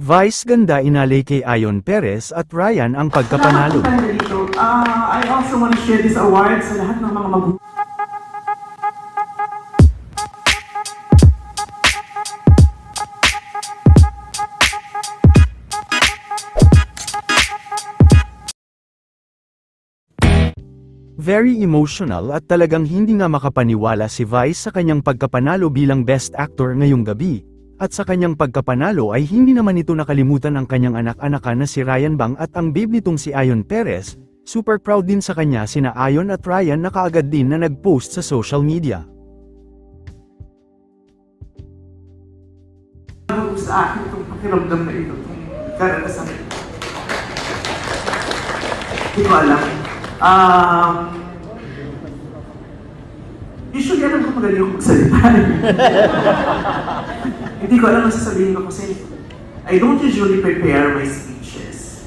Vice ganda inalay kay Ayon Perez at Ryan ang pagkapanalo. I also want to share this award sa lahat ng mga Very emotional at talagang hindi nga makapaniwala si Vice sa kanyang pagkapanalo bilang Best Actor ngayong gabi. At sa kanyang pagkapanalo ay hindi naman ito nakalimutan ang kanyang anak-anakan na si Ryan Bang at ang babe nitong si Ayon Perez. Super proud din sa kanya sina Ayon at Ryan na kaagad din na nag-post sa social media. sa akin itong pakiramdam na ito, itong karanasan. Hindi ko alam. Usually alam ko magaling ako magsalita. Hindi ko alam ang sasabihin ko kasi I don't usually prepare my speeches.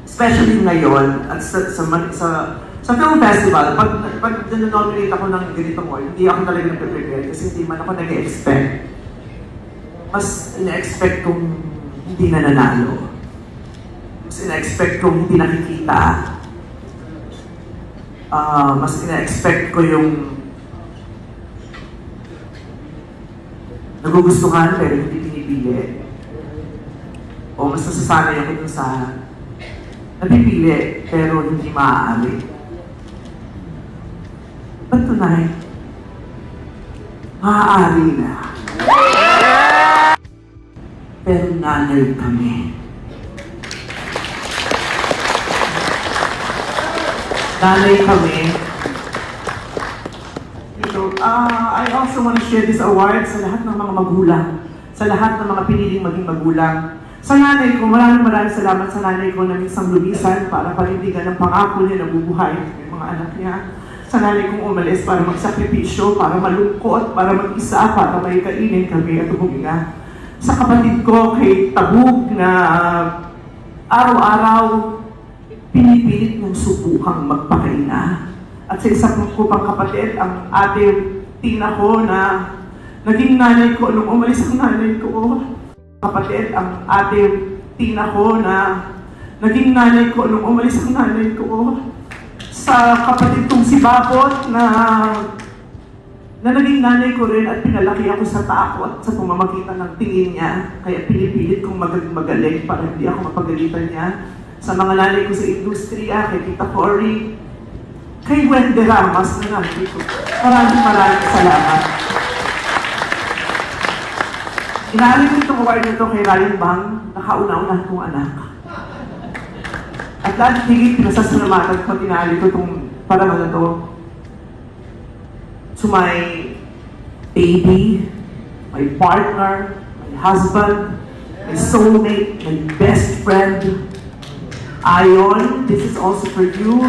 Especially ngayon at sa film festival, pag nominate ako ng ganitong award, hindi ako talaga nag-prepare kasi hindi man ako nag-expect. Mas ina-expect kong hindi nananalo. Mas ina-expect kong hindi nakikita. Mas ina-expect ko yung nagugustuhan pero hindi pinipili. O mas nasasanay ako dun sa napipili pero hindi maaari. But tonight, maaari na. Pero nanay kami. Nanay kami. I also want to share this award sa lahat ng mga magulang, sa lahat ng mga piniling maging magulang. Sa nanay ko, maraming salamat sa nanay ko na minsan lumisan para panindigan ng pangako niya na bubuhay ng mga anak niya. Sa nanay kong umalis para magsakripisyo, para malungkot, para mag-isa, para may kainin kami at huminga. Sa kapatid ko kay Tabug na araw-araw pinipilit ng subukang magpakaina. At sa isa ko pang kapatid, ang ate Tina ko na naging nanay ko nung umalis ang nanay ko. Kapatid, ang ate Tina ko na naging nanay ko nung umalis ang nanay ko. Sa kapatid kong si Babot na naging nanay ko rin at pinalaki ako sa takot sa pamamagitan ng tingin niya. Kaya pinipilit kong magaling para hindi ako mapagalitan niya. Sa mga nanay ko sa industriya, kay Tita Cory, kay Wendy Ramos na nandito. Maraming salamat. Inaalin ko itong award nito kay Ryan Bang, nakauna-una kong anak. At lahat higit pinasasalamatan ko, inaalin ko itong paraman na ito to my baby, my partner, my husband, my soulmate, my best friend, Ayon. This is also for you.